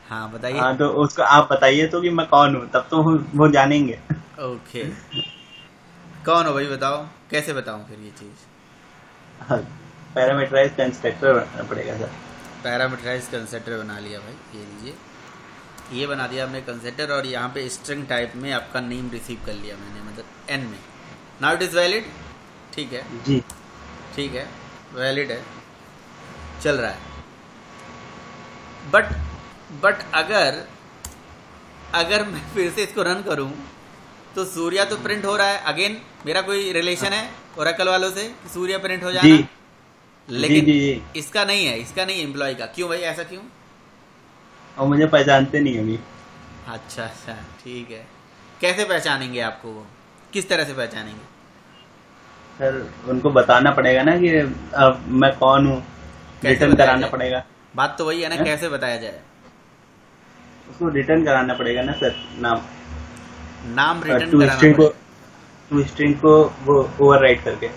हाँ बताइए। हाँ, तो उसको आप बताइए तो कि मैं कौन हूँ, तब तो वो जानेंगे। ओके, कौन हो भाई, बताओ। कैसे बताऊं फिर ये चीज? पैरामीटराइज कंस्ट्रक्टर बनाना पड़ेगा सर। पैरामीटराइज कंस्ट्रक्टर बना लिया भाई, ये लीजिए, ये बना दिया हमने कंस्ट्रक्टर। और यहाँ पे स्ट्रिंग टाइप में आपका नेम रिसीव कर लिया मैंने, मतलब एन में। Now it is valid. ठीक है जी, ठीक है, वैलिड है, चल रहा है। बट अगर मैं फिर से इसको रन करूं तो सूर्या तो प्रिंट हो रहा है। अगेन मेरा कोई रिलेशन है ओरेकल वालों से कि सूर्या प्रिंट हो जाना? जी, लेकिन जी। इसका नहीं है, इसका नहीं, एम्प्लॉय का। क्यों भाई, ऐसा क्यों? और मुझे पहचानते नहीं अभी। अच्छा अच्छा, ठीक है। कैसे पहचानेंगे आपको वो? किस तरह से पहचानेंगे? सर उनको बताना पड़ेगा ना कि अब मैं कौन हूँ, रिटर्न कराना पड़ेगा। बात तो वही है ना, है? कैसे बताया जाए? उसको रिटर्न कराना पड़ेगा ना सर, नाम रिटर्न टू कराना स्ट्रिंग को, पड़ेगा। टू स्ट्रिंग को वो ओवरराइट करके,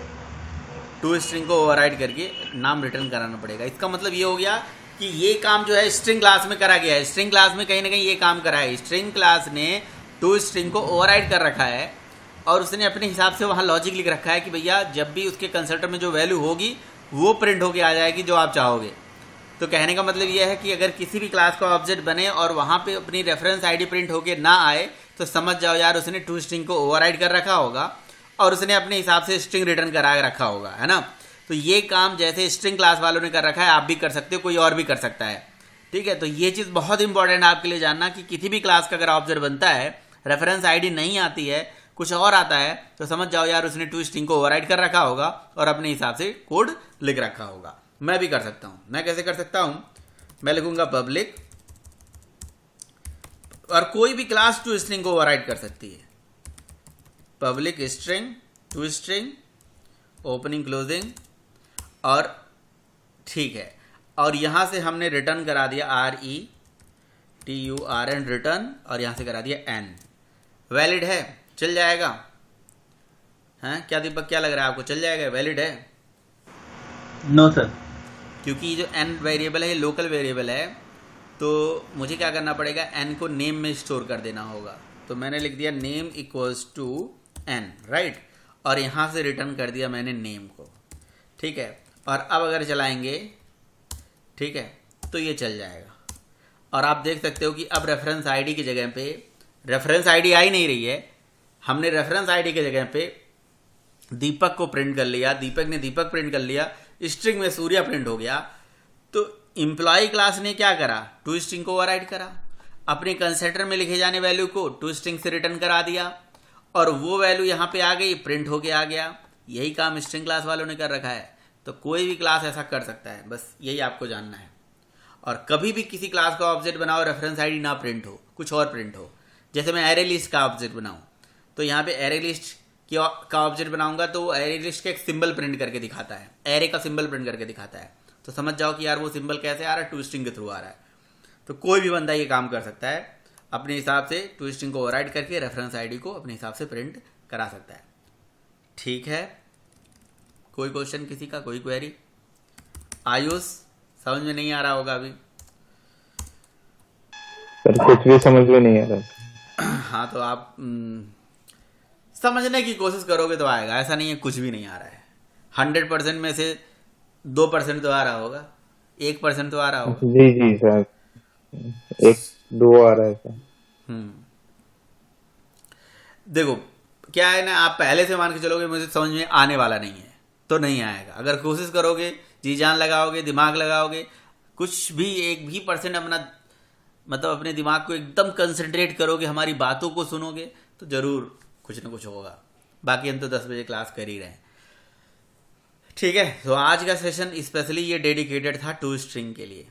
टू स्ट्रिंग को ओवरराइड करके नाम रिटर्न कराना पड़ेगा। इसका मतलब ये हो गया कि ये काम जो है स्ट्रिंग क्लास में करा गया है। स्ट्रिंग क्लास में कहीं ना कहीं ये काम करा है। स्ट्रिंग क्लास ने टू स्ट्रिंग को ओवरराइड कर रखा है और उसने अपने हिसाब से वहाँ लॉजिक लिख रखा है कि भैया जब भी उसके कंस्ट्रक्टर में जो वैल्यू होगी वो प्रिंट होके आ जाएगी जो आप चाहोगे। तो कहने का मतलब ये है कि अगर किसी भी क्लास का ऑब्जेक्ट बने और वहाँ पे अपनी रेफरेंस आईडी प्रिंट होके ना आए तो समझ जाओ यार उसने टू स्ट्रिंग को ओवरराइड कर रखा होगा और उसने अपने हिसाब से स्ट्रिंग रिटर्न करा रखा होगा, है ना। तो ये काम जैसे स्ट्रिंग क्लास वालों ने कर रखा है आप भी कर सकते हो, कोई और भी कर सकता है। ठीक है, तो ये चीज़ बहुत इंपॉर्टेंट है आपके लिए जानना कि किसी भी क्लास का अगर ऑब्जेक्ट बनता है, रेफरेंस आईडी नहीं आती है, कुछ और आता है, तो समझ जाओ यार उसने टू स्ट्रिंग को ओवरराइड कर रखा होगा और अपने हिसाब से कोड लिख रखा होगा। मैं भी कर सकता हूँ। मैं कैसे कर सकता हूँ? मैं लिखूंगा पब्लिक, और कोई भी क्लास टू स्ट्रिंग को ओवरराइड कर सकती है। Public string to string opening closing, और ठीक है, और यहां से हमने रिटर्न करा दिया RETURN रिटर्न, और यहां से करा दिया N। वैलिड है, चल जाएगा? हैं क्या दीपक, क्या लग रहा है आपको, चल जाएगा? वैलिड है? नो सर, क्योंकि जो n वेरिएबल है ये लोकल वेरिएबल है, तो मुझे क्या करना पड़ेगा, n को नेम में स्टोर कर देना होगा। तो मैंने लिख दिया name equals to n, right, और यहाँ से रिटर्न कर दिया मैंने नेम को। ठीक है, और अब अगर चलाएंगे, ठीक है, तो ये चल जाएगा। और आप देख सकते हो कि अब रेफरेंस आईडी की जगह पे रेफरेंस आईडी आ ही नहीं रही है। हमने रेफरेंस आईडी की जगह पे दीपक को प्रिंट कर लिया, दीपक ने दीपक प्रिंट कर लिया, स्ट्रिंग में सूर्या प्रिंट हो गया। तो एम्प्लॉय क्लास ने क्या करा, टू स्ट्रिंग को ओवरराइड करा, अपने कंस्ट्रक्टर में लिखे जाने वैल्यू को टू स्ट्रिंग से रिटर्न करा दिया, और वो वैल्यू यहाँ पे आ गई, प्रिंट होके आ गया। यही काम स्ट्रिंग क्लास वालों ने कर रखा है, तो कोई भी क्लास ऐसा कर सकता है, बस यही आपको जानना है। और कभी भी किसी क्लास का ऑब्जेक्ट बनाओ रेफरेंस आईडी ना प्रिंट हो, कुछ और प्रिंट हो। जैसे मैं एरे लिस्ट का ऑब्जेक्ट बनाऊं, तो यहाँ पे एरे लिस्ट का ऑब्जेक्ट बनाऊंगा तो वो एरे लिस्ट का एक सिंबल प्रिंट करके दिखाता है, एरे का सिंबल प्रिंट करके दिखाता है। तो समझ जाओ कि यार वो सिंबल कैसे आ रहा है, टू स्ट्रिंग के थ्रू आ रहा है। तो कोई भी बंदा ये काम कर सकता है, अपने हिसाब से टू स्ट्रिंग को ओवरराइड करके रेफरेंस आईडी को अपने हिसाब से प्रिंट करा सकता है। ठीक है, कोई क्वेश्चन किसी का, कोई क्वेरी? आयुष, समझ में नहीं आ रहा होगा अभी? सर कुछ भी समझ में नहीं आ रहा। हाँ, तो आप समझने की कोशिश करोगे तो आएगा, ऐसा नहीं है कुछ भी नहीं आ रहा है। 100% में से 2% तो आ रहा होगा, 1% तो आ रहा होगा। जी जी सर, 1-2 आ रहा है सर। देखो क्या है ना, आप पहले से मान के चलोगे मुझे समझ में आने वाला नहीं है तो नहीं आएगा। अगर कोशिश करोगे, जी जान लगाओगे, दिमाग लगाओगे, कुछ भी 1% अपना मतलब अपने दिमाग को एकदम कंसंट्रेट करोगे, हमारी बातों को सुनोगे, तो जरूर कुछ ना कुछ होगा। बाकी हम तो 10 बजे क्लास कर ही रहे हैं। ठीक है, तो आज का सेशन स्पेशली ये डेडिकेटेड था टू स्ट्रिंग के लिए।